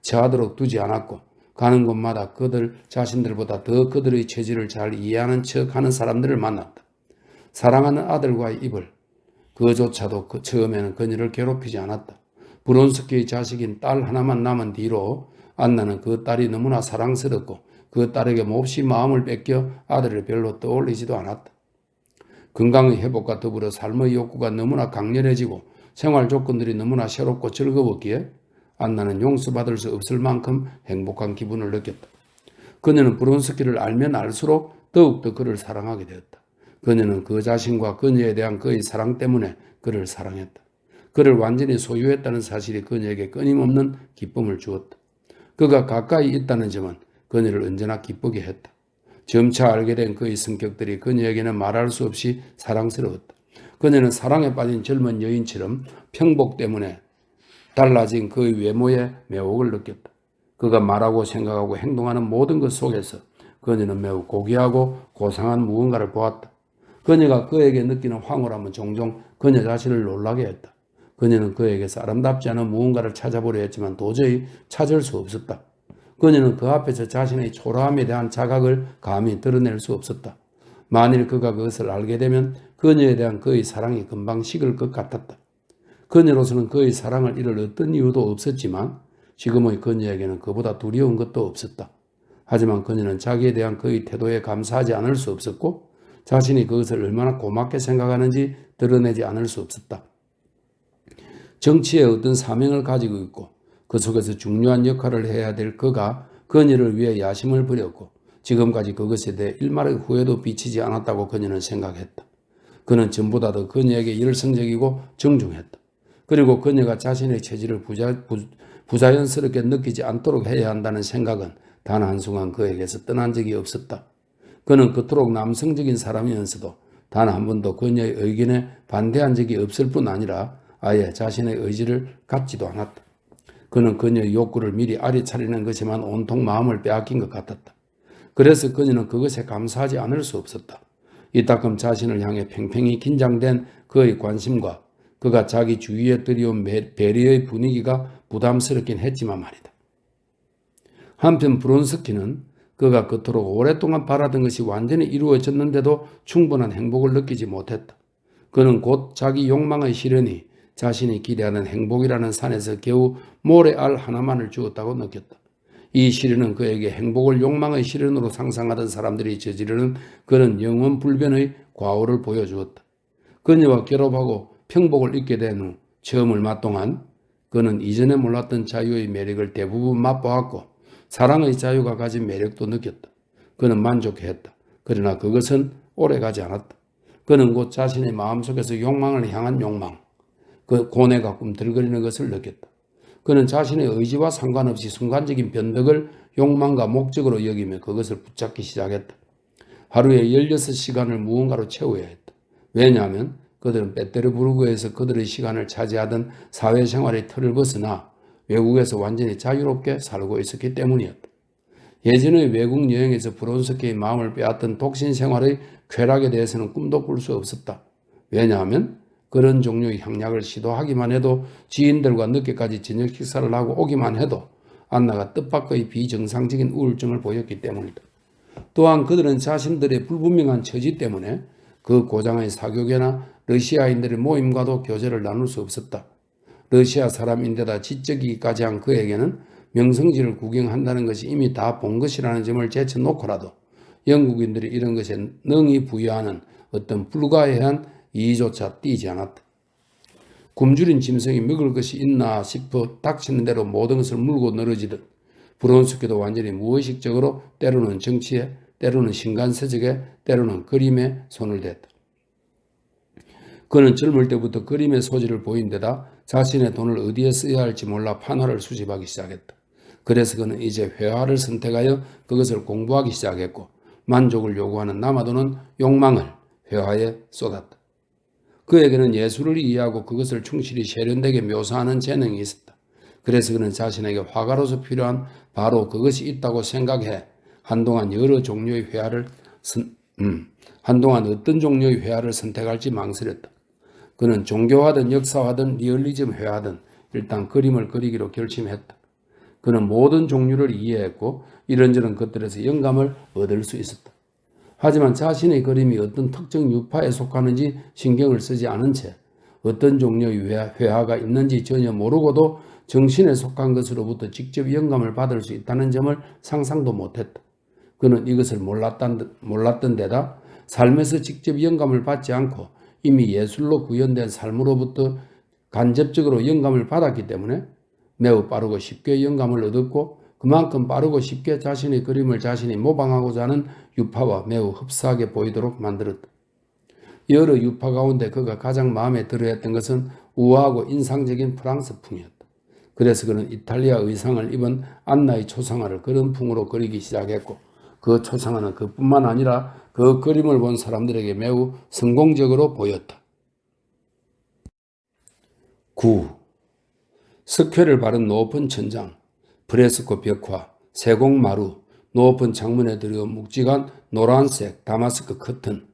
처하도록 두지 않았고 가는 곳마다 그들 자신들보다 더 그들의 체질을 잘 이해하는 척하는 사람들을 만났다. 사랑하는 아들과의 이별, 그조차도 처음에는 그녀를 괴롭히지 않았다. 브론스키의 자식인 딸 하나만 남은 뒤로 안나는 그 딸이 너무나 사랑스럽고 그 딸에게 몹시 마음을 뺏겨 아들을 별로 떠올리지도 않았다. 건강의 회복과 더불어 삶의 욕구가 너무나 강렬해지고 생활 조건들이 너무나 새롭고 즐거웠기에 안나는 용서받을 수 없을 만큼 행복한 기분을 느꼈다. 그녀는 브론스키를 알면 알수록 더욱더 그를 사랑하게 되었다. 그녀는 그 자신과 그녀에 대한 그의 사랑 때문에 그를 사랑했다. 그를 완전히 소유했다는 사실이 그녀에게 끊임없는 기쁨을 주었다. 그가 가까이 있다는 점은 그녀를 언제나 기쁘게 했다. 점차 알게 된 그의 성격들이 그녀에게는 말할 수 없이 사랑스러웠다. 그녀는 사랑에 빠진 젊은 여인처럼 평복 때문에 달라진 그의 외모에 매혹을 느꼈다. 그가 말하고 생각하고 행동하는 모든 것 속에서 그녀는 매우 고귀하고 고상한 무언가를 보았다. 그녀가 그에게 느끼는 황홀함은 종종 그녀 자신을 놀라게 했다. 그녀는 그에게서 아름답지 않은 무언가를 찾아보려 했지만 도저히 찾을 수 없었다. 그녀는 그 앞에서 자신의 초라함에 대한 자각을 감히 드러낼 수 없었다. 만일 그가 그것을 알게 되면 그녀에 대한 그의 사랑이 금방 식을 것 같았다. 그녀로서는 그의 사랑을 잃을 어떤 이유도 없었지만 지금의 그녀에게는 그보다 두려운 것도 없었다. 하지만 그녀는 자기에 대한 그의 태도에 감사하지 않을 수 없었고 자신이 그것을 얼마나 고맙게 생각하는지 드러내지 않을 수 없었다. 정치에 어떤 사명을 가지고 있고 그 속에서 중요한 역할을 해야 될 그가 그녀를 위해 야심을 부렸고 지금까지 그것에 대해 일말의 후회도 비치지 않았다고 그녀는 생각했다. 그는 전보다 더 그녀에게 열성적이고 정중했다. 그리고 그녀가 자신의 체질을 부자연스럽게 느끼지 않도록 해야 한다는 생각은 단 한순간 그에게서 떠난 적이 없었다. 그는 그토록 남성적인 사람이면서도 단 한 번도 그녀의 의견에 반대한 적이 없을 뿐 아니라 아예 자신의 의지를 갖지도 않았다. 그는 그녀의 욕구를 미리 알아차리는 것에만 온통 마음을 빼앗긴 것 같았다. 그래서 그녀는 그것에 감사하지 않을 수 없었다. 이따금 자신을 향해 팽팽히 긴장된 그의 관심과 그가 자기 주위에 들여온 배려의 분위기가 부담스럽긴 했지만 말이다. 한편 브론스키는 그가 그토록 오랫동안 바라던 것이 완전히 이루어졌는데도 충분한 행복을 느끼지 못했다. 그는 곧 자기 욕망의 실현이 자신이 기대하는 행복이라는 산에서 겨우 모래알 하나만을 주었다고 느꼈다. 이 시련은 그에게 행복을 욕망의 시련으로 상상하던 사람들이 저지르는 그런 영원 불변의 과오를 보여주었다. 그녀와 결혼하고 평복을 잊게 된 후 처음 얼마 동안 그는 이전에 몰랐던 자유의 매력을 대부분 맛보았고 사랑의 자유가 가진 매력도 느꼈다. 그는 만족했다. 그러나 그것은 오래가지 않았다. 그는 곧 자신의 마음속에서 욕망을 향한 욕망, 그 고뇌가 꿈틀거리는 것을 느꼈다. 그는 자신의 의지와 상관없이 순간적인 변덕을 욕망과 목적으로 여기며 그것을 붙잡기 시작했다. 하루에 16시간을 무언가로 채워야 했다. 왜냐하면 그들은 페테르부르크에서 그들의 시간을 차지하던 사회생활의 틀을 벗어나 외국에서 완전히 자유롭게 살고 있었기 때문이었다. 예전의 외국 여행에서 브론스키의 마음을 빼앗던 독신 생활의 쾌락에 대해서는 꿈도 꿀 수 없었다. 왜냐하면 그런 종류의 향락을 시도하기만 해도 지인들과 늦게까지 저녁 식사를 하고 오기만 해도 안나가 뜻밖의 비정상적인 우울증을 보였기 때문이다. 또한 그들은 자신들의 불분명한 처지 때문에 그 고장의 사교계나 러시아인들의 모임과도 교제를 나눌 수 없었다. 러시아 사람인데다 지적이기까지 한 그에게는 명성지를 구경한다는 것이 이미 다 본 것이라는 점을 제쳐놓고라도 영국인들이 이런 것에 능히 부여하는 어떤 불가해한 이의조차 띄지 않았다. 굶주린 짐승이 먹을 것이 있나 싶어 닥치는 대로 모든 것을 물고 늘어지듯 브론스키도 완전히 무의식적으로 때로는 정치에, 때로는 신간세적에, 때로는 그림에 손을 댔다. 그는 젊을 때부터 그림의 소질을 보인 데다 자신의 돈을 어디에 써야 할지 몰라 판화를 수집하기 시작했다. 그래서 그는 이제 회화를 선택하여 그것을 공부하기 시작했고 만족을 요구하는 남아도는 욕망을 회화에 쏟았다. 그에게는 예술을 이해하고 그것을 충실히 세련되게 묘사하는 재능이 있었다. 그래서 그는 자신에게 화가로서 필요한 바로 그것이 있다고 생각해 한동안 어떤 종류의 회화를 선택할지 망설였다. 그는 종교화든 역사화든 리얼리즘 회화든 일단 그림을 그리기로 결심했다. 그는 모든 종류를 이해했고 이런저런 것들에서 영감을 얻을 수 있었다. 하지만 자신의 그림이 어떤 특정 유파에 속하는지 신경을 쓰지 않은 채 어떤 종류의 회화가 있는지 전혀 모르고도 정신에 속한 것으로부터 직접 영감을 받을 수 있다는 점을 상상도 못했다. 그는 이것을 몰랐던 데다 삶에서 직접 영감을 받지 않고 이미 예술로 구현된 삶으로부터 간접적으로 영감을 받았기 때문에 매우 빠르고 쉽게 영감을 얻었고 그만큼 빠르고 쉽게 자신의 그림을 자신이 모방하고자 하는 유파와 매우 흡사하게 보이도록 만들었다. 여러 유파 가운데 그가 가장 마음에 들어했던 것은 우아하고 인상적인 프랑스풍이었다. 그래서 그는 이탈리아 의상을 입은 안나의 초상화를 그런 풍으로 그리기 시작했고 그 초상화는 그뿐만 아니라 그 그림을 본 사람들에게 매우 성공적으로 보였다. 9. 석회를 바른 높은 천장, 프레스코 벽화, 세공마루, 높은 창문에 들여 묵직한 노란색 다마스크 커튼,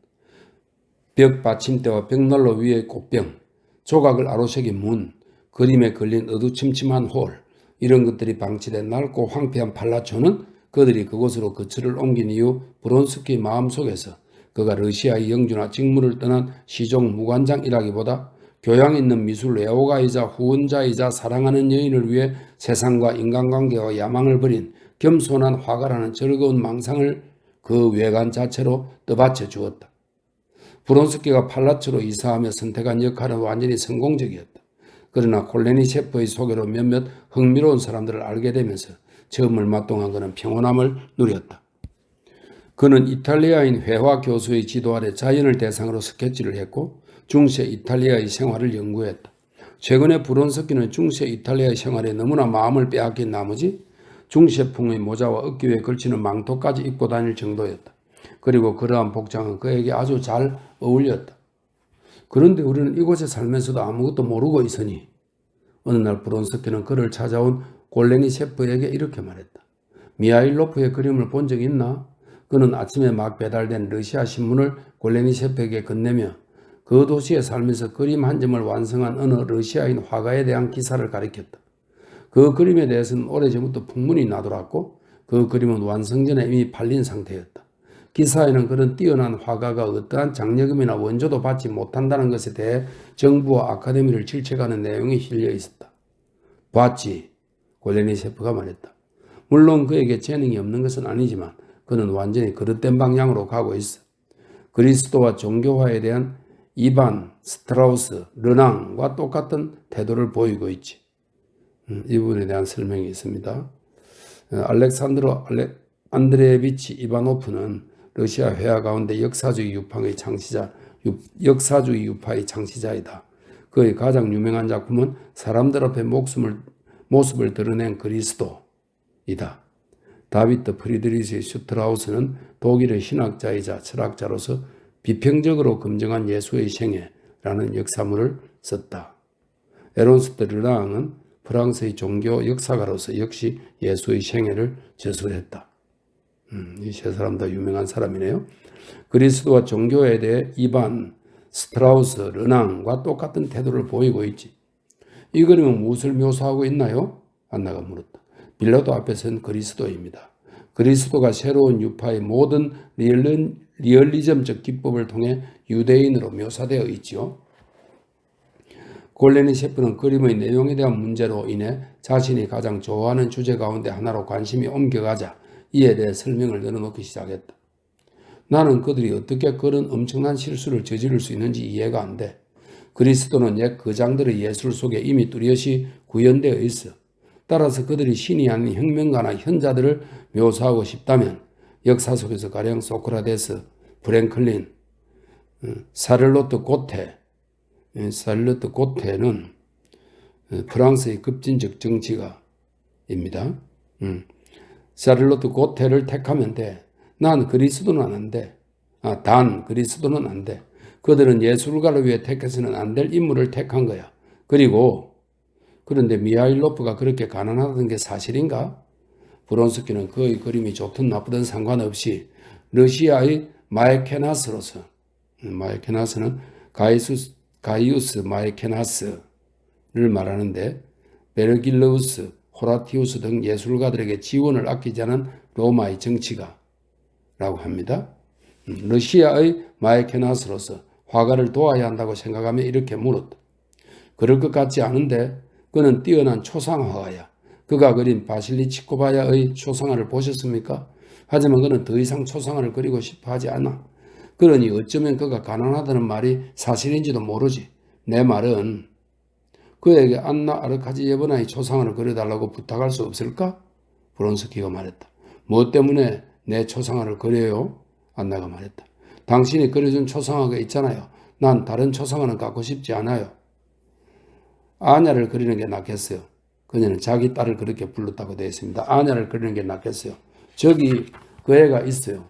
벽 받침대와 벽난로 위의 꽃병, 조각을 아로새긴 문, 그림에 걸린 어두침침한 홀, 이런 것들이 방치된 낡고 황폐한 팔라초는 그들이 그곳으로 거처를 옮긴 이후 브론스키 마음속에서 그가 러시아의 영주나 직무를 떠난 시종 무관장이라기보다 교양 있는 미술 애호가이자 후원자이자 사랑하는 여인을 위해 세상과 인간관계와 야망을 버린 겸손한 화가라는 즐거운 망상을 그 외관 자체로 떠받쳐 주었다. 브론스키가 팔라츠로 이사하며 선택한 역할은 완전히 성공적이었다. 그러나 콜레니셰프의 소개로 몇몇 흥미로운 사람들을 알게 되면서 처음 얼마 동안 그는 평온함을 누렸다. 그는 이탈리아인 회화 교수의 지도 아래 자연을 대상으로 스케치를 했고 중세 이탈리아의 생활을 연구했다. 최근에 브론스키는 중세 이탈리아의 생활에 너무나 마음을 빼앗긴 나머지 중세풍의 모자와 어깨 위에 걸치는 망토까지 입고 다닐 정도였다. 그리고 그러한 복장은 그에게 아주 잘 어울렸다. 그런데 우리는 이곳에 살면서도 아무것도 모르고 있으니 어느 날 브론스키는 그를 찾아온 골레니 셰프에게 이렇게 말했다. 미하일로프의 그림을 본 적 있나? 그는 아침에 막 배달된 러시아 신문을 골레니 셰프에게 건네며 그 도시에 살면서 그림 한 점을 완성한 어느 러시아인 화가에 대한 기사를 가리켰다. 그 그림에 대해서는 오래전부터 풍문이 나돌았고 그 그림은 완성 전에 이미 팔린 상태였다. 기사에는 그런 뛰어난 화가가 어떠한 장려금이나 원조도 받지 못한다는 것에 대해 정부와 아카데미를 질책하는 내용이 실려 있었다. 봤지? 골레니 셰프가 말했다. 물론 그에게 재능이 없는 것은 아니지만 그는 완전히 그릇된 방향으로 가고 있어. 그리스도와 종교화에 대한 이반, 스트라우스, 르낭과 똑같은 태도를 보이고 있지. 이 부분에 대한 설명이 있습니다. 알렉산드로 안드레비치 이바노프는 러시아 회화 가운데 역사주의 유파의 창시자이다. 그의 가장 유명한 작품은 사람들 앞에 모습을 드러낸 그리스도이다. 다비트 프리드리히 슈트라우스는 독일의 신학자이자 철학자로서 비평적으로 검증한 예수의 생애라는 역사물을 썼다. 에론스트 르랑은 프랑스의 종교 역사가로서 역시 예수의 생애를 저술했다. 이 세 사람 다 유명한 사람이네요. 그리스도와 종교에 대해 이반, 스트라우스, 르낭과 똑같은 태도를 보이고 있지. 이 그림은 무엇을 묘사하고 있나요? 안나가 물었다. 빌라도 앞에 선 그리스도입니다. 그리스도가 새로운 유파의 모든 리얼리즘적 기법을 통해 유대인으로 묘사되어 있지요. 골레니 셰프는 그림의 내용에 대한 문제로 인해 자신이 가장 좋아하는 주제 가운데 하나로 관심이 옮겨가자 이에 대해 설명을 늘어놓기 시작했다. 나는 그들이 어떻게 그런 엄청난 실수를 저지를 수 있는지 이해가 안 돼. 그리스도는 옛 거장들의 예술 속에 이미 뚜렷이 구현되어 있어. 따라서 그들이 신이 아닌 혁명가나 현자들을 묘사하고 싶다면 역사 속에서 가령 소크라테스, 프랭클린, 샤를로트 고테는 프랑스의 급진적 정치가입니다. 샤를로트 고테를 택하면 돼. 난 그리스도는 안 돼. 단 그리스도는 안 돼. 그들은 예술가를 위해 택해서는 안 될 인물을 택한 거야. 그런데 미하일로프가 그렇게 가난하다는 게 사실인가? 브론스키는 그의 그림이 좋든 나쁘든 상관없이 러시아의 마에케나스로서, 마에케나스는 가이우스 마에케나스를 말하는데 베르길러우스, 호라티우스 등 예술가들에게 지원을 아끼지 않은 로마의 정치가라고 합니다. 러시아의 마에케나스로서 화가를 도와야 한다고 생각하며 이렇게 물었다. 그럴 것 같지 않은데 그는 뛰어난 초상화가야. 그가 그린 바실리치코바야의 초상화를 보셨습니까? 하지만 그는 더 이상 초상화를 그리고 싶어 하지 않아. 그러니 어쩌면 그가 가난하다는 말이 사실인지도 모르지. 내 말은 그에게 안나 아르카지예브나의 초상화를 그려달라고 부탁할 수 없을까? 브론스키가 말했다. 무엇 때문에 내 초상화를 그려요? 안나가 말했다. 당신이 그려준 초상화가 있잖아요. 난 다른 초상화는 갖고 싶지 않아요. 아냐를 그리는 게 낫겠어요. 그녀는 자기 딸을 그렇게 불렀다고 되어 있습니다. 아냐를 그리는 게 낫겠어요. 저기 그 애가 있어요.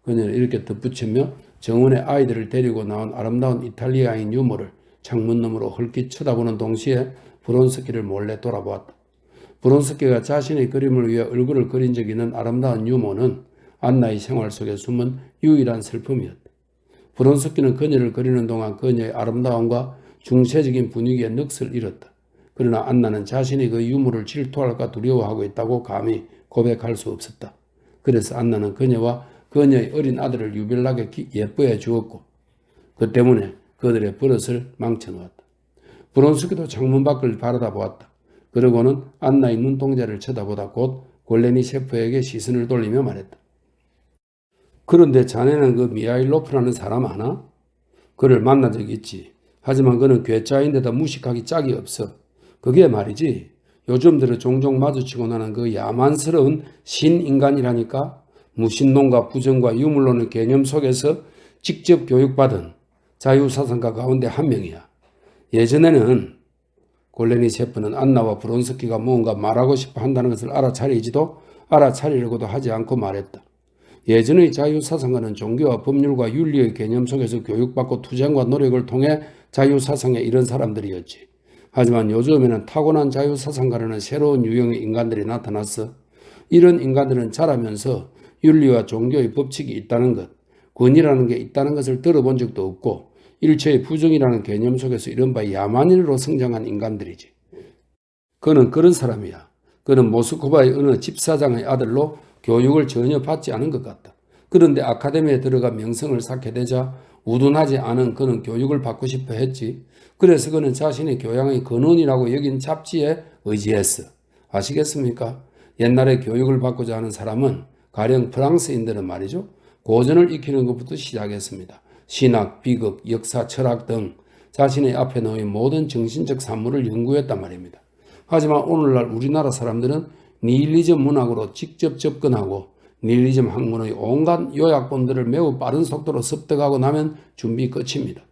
그녀는 이렇게 덧붙이며 정원의 아이들을 데리고 나온 아름다운 이탈리아인 유모를 창문 너머로 헐깃 쳐다보는 동시에 브론스키를 몰래 돌아보았다. 브론스키가 자신의 그림을 위해 얼굴을 그린 적이 있는 아름다운 유모는 안나의 생활 속에 숨은 유일한 슬픔이었다. 브론스키는 그녀를 그리는 동안 그녀의 아름다움과 중세적인 분위기에 넋을 잃었다. 그러나 안나는 자신이 그 유물을 질투할까 두려워하고 있다고 감히 고백할 수 없었다. 그래서 안나는 그녀와 그녀의 어린 아들을 유별나게 예뻐해 주었고 그 때문에 그들의 버릇을 망쳐놓았다. 브론스키도 창문 밖을 바라다 보았다. 그러고는 안나의 눈동자를 쳐다보다 곧 골레니 셰프에게 시선을 돌리며 말했다. 그런데 자네는 그 미하일로프라는 사람 아나? 그를 만난 적이 있지. 하지만 그는 괴짜인데다 무식하기 짝이 없어. 그게 말이지. 요즘 들어 종종 마주치고 나는 그 야만스러운 신인간이라니까. 무신론과 부정과 유물론의 개념 속에서 직접 교육받은 자유사상가 가운데 한 명이야. 예전에는 골레니 셰프는 안나와 브론스키가 무언가 말하고 싶어 한다는 것을 알아차리려고도 하지 않고 말했다. 예전의 자유사상가는 종교와 법률과 윤리의 개념 속에서 교육받고 투쟁과 노력을 통해 자유사상에 이른 사람들이었지. 하지만 요즘에는 타고난 자유사상가라는 새로운 유형의 인간들이 나타났어. 이런 인간들은 자라면서 윤리와 종교의 법칙이 있다는 것, 권위라는 게 있다는 것을 들어본 적도 없고 일체의 부정이라는 개념 속에서 이른바 야만인으로 성장한 인간들이지. 그는 그런 사람이야. 그는 모스크바의 어느 집사장의 아들로 교육을 전혀 받지 않은 것 같다. 그런데 아카데미에 들어가 명성을 쌓게 되자 우둔하지 않은 그는 교육을 받고 싶어 했지. 그래서 그는 자신의 교양의 근원이라고 여긴 잡지에 의지했어. 아시겠습니까? 옛날에 교육을 받고자 하는 사람은 가령 프랑스인들은 말이죠. 고전을 익히는 것부터 시작했습니다. 신학, 비극, 역사, 철학 등 자신의 앞에 놓인 모든 정신적 산물을 연구했단 말입니다. 하지만 오늘날 우리나라 사람들은 니힐리즘 문학으로 직접 접근하고 니힐리즘 학문의 온갖 요약본들을 매우 빠른 속도로 습득하고 나면 준비 끝입니다.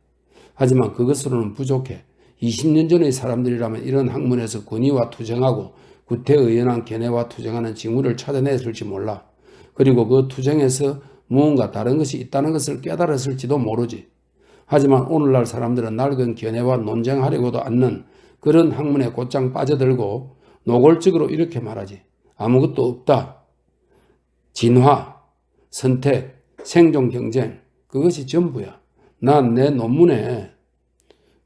하지만 그것으로는 부족해. 20년 전의 사람들이라면 이런 학문에서 권위와 투쟁하고 구태의연한 견해와 투쟁하는 징후를 찾아냈을지 몰라. 그리고 그 투쟁에서 무언가 다른 것이 있다는 것을 깨달았을지도 모르지. 하지만 오늘날 사람들은 낡은 견해와 논쟁하려고도 않는 그런 학문에 곧장 빠져들고 노골적으로 이렇게 말하지. 아무것도 없다. 진화, 선택, 생존 경쟁, 그것이 전부야. 난 내 논문에.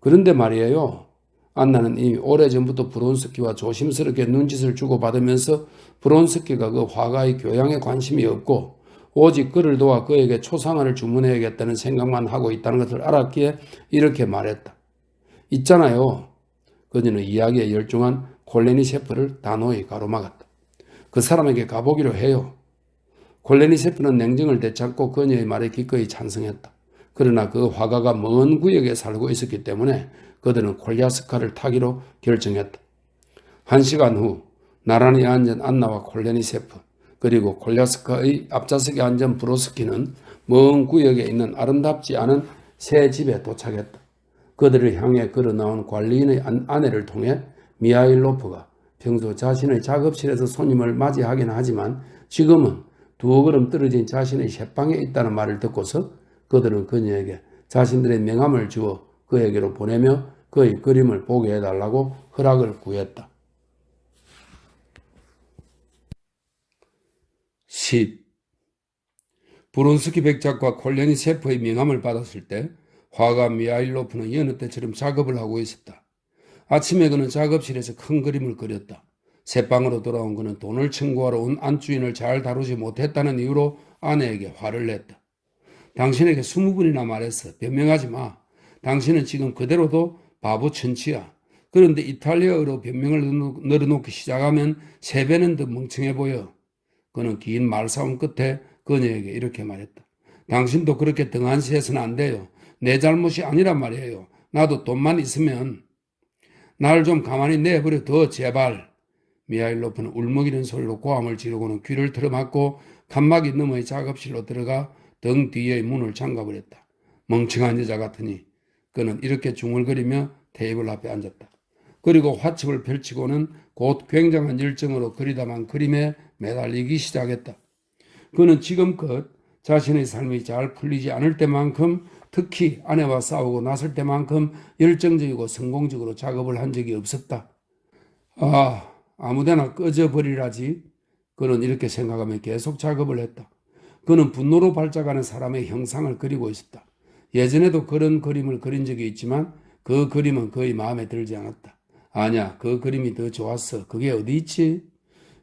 그런데 말이에요. 안나는 이미 오래전부터 브론스키와 조심스럽게 눈짓을 주고받으면서 브론스키가 그 화가의 교양에 관심이 없고 오직 그를 도와 그에게 초상화를 주문해야겠다는 생각만 하고 있다는 것을 알았기에 이렇게 말했다. 있잖아요. 그녀는 이야기에 열중한 콜레니 셰프를 단호히 가로막았다. 그 사람에게 가보기로 해요. 콜레니 셰프는 냉정을 되찾고 그녀의 말에 기꺼이 찬성했다. 그러나 그 화가가 먼 구역에 살고 있었기 때문에 그들은 콜야스카를 타기로 결정했다. 1시간 후 나란히 앉은 안나와 콜레니 셰프 그리고 콜야스카의 앞좌석에 앉은 브로스키는 먼 구역에 있는 아름답지 않은 새 집에 도착했다. 그들을 향해 걸어나온 관리인의 아내를 통해 미하일로프가 평소 자신의 작업실에서 손님을 맞이하긴 하지만 지금은 2걸음 떨어진 자신의 셋방에 있다는 말을 듣고서 그들은 그녀에게 자신들의 명함을 주어 그에게로 보내며 그의 그림을 보게 해달라고 허락을 구했다. 10. 브론스키 백작과 콜레니 셰프의 명함을 받았을 때 화가 미하일로프는 여느 때처럼 작업을 하고 있었다. 아침에 그는 작업실에서 큰 그림을 그렸다. 새방으로 돌아온 그는 돈을 청구하러 온 안주인을 잘 다루지 못했다는 이유로 아내에게 화를 냈다. 당신에게 20번이나 말했어. 변명하지 마. 당신은 지금 그대로도 바보 천치야. 그런데 이탈리아어로 변명을 늘어놓기 시작하면 3배는 더 멍청해 보여. 그는 긴 말싸움 끝에 그녀에게 이렇게 말했다. 당신도 그렇게 등한시해서는 안 돼요. 내 잘못이 아니란 말이에요. 나도 돈만 있으면. 날 좀 가만히 내버려 둬 제발. 미하일로프는 울먹이는 소리로 고함을 지르고는 귀를 틀어막고 칸막이 너머의 작업실로 들어가 등 뒤의 문을 잠가버렸다. 멍청한 여자 같으니. 그는 이렇게 중얼거리며 테이블 앞에 앉았다. 그리고 화첩을 펼치고는 곧 굉장한 열정으로 그리다만 그림에 매달리기 시작했다. 그는 지금껏 자신의 삶이 잘 풀리지 않을 때만큼 특히 아내와 싸우고 났을 때만큼 열정적이고 성공적으로 작업을 한 적이 없었다. 아무데나 꺼져버리라지. 그는 이렇게 생각하며 계속 작업을 했다. 그는 분노로 발작하는 사람의 형상을 그리고 있었다. 예전에도 그런 그림을 그린 적이 있지만 그 그림은 거의 마음에 들지 않았다. 아니야, 그 그림이 더 좋았어. 그게 어디 있지?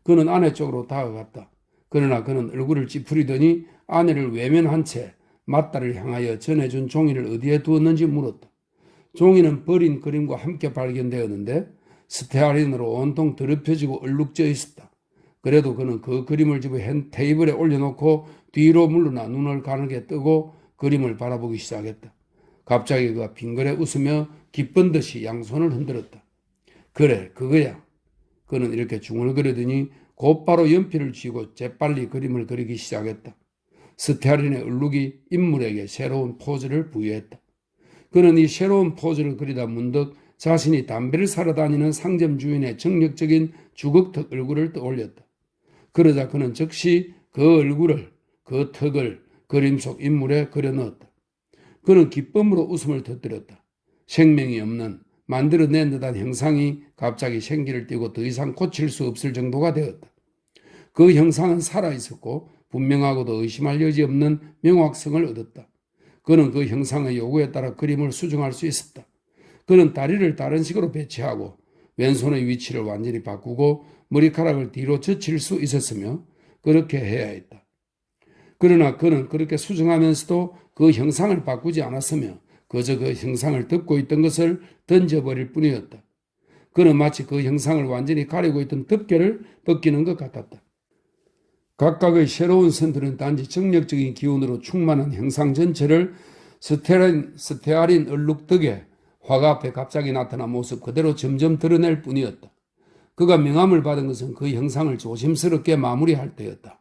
그는 아내 쪽으로 다가갔다. 그러나 그는 얼굴을 찌푸리더니 아내를 외면한 채 맞다를 향하여 전해준 종이를 어디에 두었는지 물었다. 종이는 버린 그림과 함께 발견되었는데 스테아린으로 온통 더럽혀지고 얼룩져 있었다. 그래도 그는 그 그림을 집어 테이블에 올려놓고 뒤로 물러나 눈을 가늘게 뜨고 그림을 바라보기 시작했다. 갑자기 그가 빙그레 웃으며 기쁜 듯이 양손을 흔들었다. 그래, 그거야. 그는 이렇게 중얼거리더니 곧바로 연필을 쥐고 재빨리 그림을 그리기 시작했다. 스테아린의 얼룩이 인물에게 새로운 포즈를 부여했다. 그는 이 새로운 포즈를 그리다 문득 자신이 담배를 사러 다니는 상점 주인의 정력적인 주걱턱 얼굴을 떠올렸다. 그러자 그는 즉시 그 얼굴을, 그 턱을 그림 속 인물에 그려넣었다. 그는 기쁨으로 웃음을 터뜨렸다. 생명이 없는 만들어낸 듯한 형상이 갑자기 생기를 띠고 더 이상 고칠 수 없을 정도가 되었다. 그 형상은 살아있었고 분명하고도 의심할 여지 없는 명확성을 얻었다. 그는 그 형상의 요구에 따라 그림을 수정할 수 있었다. 그는 다리를 다른 식으로 배치하고 왼손의 위치를 완전히 바꾸고 머리카락을 뒤로 젖힐 수 있었으며 그렇게 해야 했다. 그러나 그는 그렇게 수정하면서도 그 형상을 바꾸지 않았으며 그저 그 형상을 덮고 있던 것을 던져버릴 뿐이었다. 그는 마치 그 형상을 완전히 가리고 있던 덮개를 벗기는 것 같았다. 각각의 새로운 선들은 단지 정력적인 기운으로 충만한 형상 전체를 스테아린 얼룩덕에 화가 앞에 갑자기 나타난 모습 그대로 점점 드러낼 뿐이었다. 그가 명함을 받은 것은 그 형상을 조심스럽게 마무리할 때였다.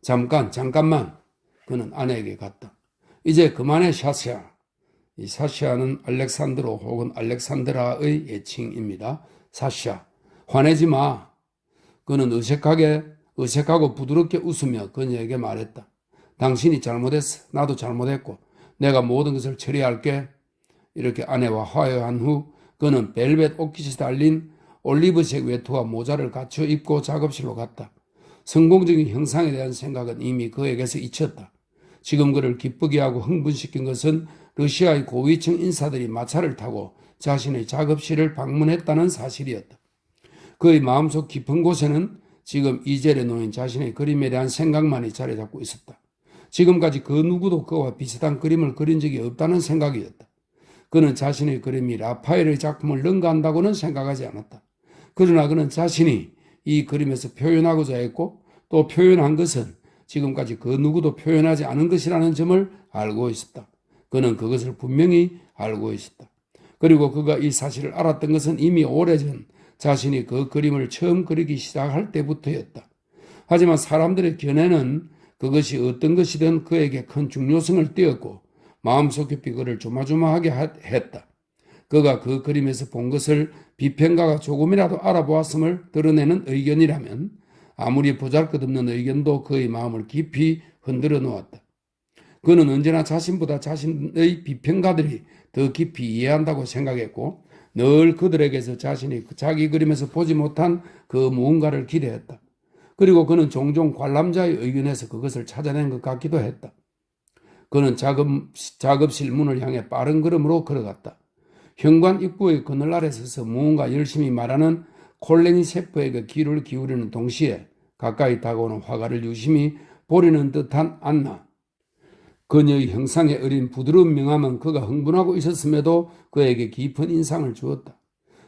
잠깐만. 그는 아내에게 갔다. 이제 그만해, 샤시아. 이 사시아는 알렉산드로 혹은 알렉산드라의 애칭입니다. 사시아, 화내지 마. 그는 어색하고 부드럽게 웃으며 그녀에게 말했다. 당신이 잘못했어. 나도 잘못했고 내가 모든 것을 처리할게. 이렇게 아내와 화해한 후 그는 벨벳 옷깃이 달린 올리브색 외투와 모자를 갖춰 입고 작업실로 갔다. 성공적인 형상에 대한 생각은 이미 그에게서 잊혔다. 지금 그를 기쁘게 하고 흥분시킨 것은 러시아의 고위층 인사들이 마차를 타고 자신의 작업실을 방문했다는 사실이었다. 그의 마음속 깊은 곳에는 지금 이젤에 놓인 자신의 그림에 대한 생각만이 자리 잡고 있었다. 지금까지 그 누구도 그와 비슷한 그림을 그린 적이 없다는 생각이었다. 그는 자신의 그림이 라파엘의 작품을 능가한다고는 생각하지 않았다. 그러나 그는 자신이 이 그림에서 표현하고자 했고 또 표현한 것은 지금까지 그 누구도 표현하지 않은 것이라는 점을 알고 있었다. 그는 그것을 분명히 알고 있었다. 그리고 그가 이 사실을 알았던 것은 이미 오래전 자신이 그 그림을 처음 그리기 시작할 때부터였다. 하지만 사람들의 견해는 그것이 어떤 것이든 그에게 큰 중요성을 띄었고 마음속 깊이 그를 조마조마하게 했다. 그가 그 그림에서 본 것을 비평가가 조금이라도 알아보았음을 드러내는 의견이라면 아무리 보잘것없는 의견도 그의 마음을 깊이 흔들어 놓았다. 그는 언제나 자신보다 자신의 비평가들이 더 깊이 이해한다고 생각했고 늘 그들에게서 자신이 자기 그림에서 보지 못한 그 무언가를 기대했다. 그리고 그는 종종 관람자의 의견에서 그것을 찾아낸 것 같기도 했다. 그는 작업실 문을 향해 빠른 걸음으로 걸어갔다. 현관 입구의 그늘 아래 서서 무언가 열심히 말하는 콜레니 셰프에게 귀를 기울이는 동시에 가까이 다가오는 화가를 유심히 보려는 듯한 안나. 그녀의 형상에 어린 부드러운 명암은 그가 흥분하고 있었음에도 그에게 깊은 인상을 주었다.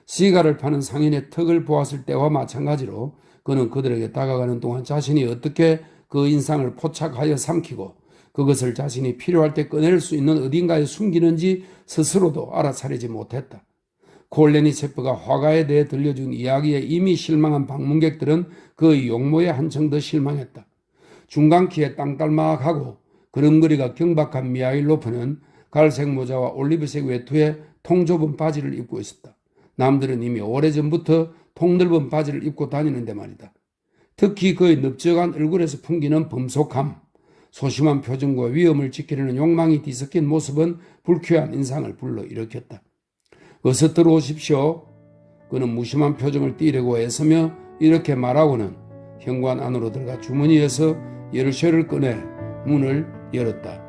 시가를 파는 상인의 턱을 보았을 때와 마찬가지로 그는 그들에게 다가가는 동안 자신이 어떻게 그 인상을 포착하여 삼키고 그것을 자신이 필요할 때 꺼낼 수 있는 어딘가에 숨기는지 스스로도 알아차리지 못했다. 콜레니 셰프가 화가에 대해 들려준 이야기에 이미 실망한 방문객들은 그의 용모에 한층 더 실망했다. 중간키에 땅딸막하고 그름거리가 경박한 미하일 로프는 갈색 모자와 올리브색 외투에 통 좁은 바지를 입고 있었다. 남들은 이미 오래전부터 통 넓은 바지를 입고 다니는데 말이다. 특히 그의 넓적한 얼굴에서 풍기는 범속함, 소심한 표정과 위험을 지키려는 욕망이 뒤섞인 모습은 불쾌한 인상을 불러일으켰다. 어서 들어오십시오. 그는 무심한 표정을 띠려고 애쓰며 이렇게 말하고는 현관 안으로 들어가 주머니에서 열쇠를 꺼내 문을 열었다.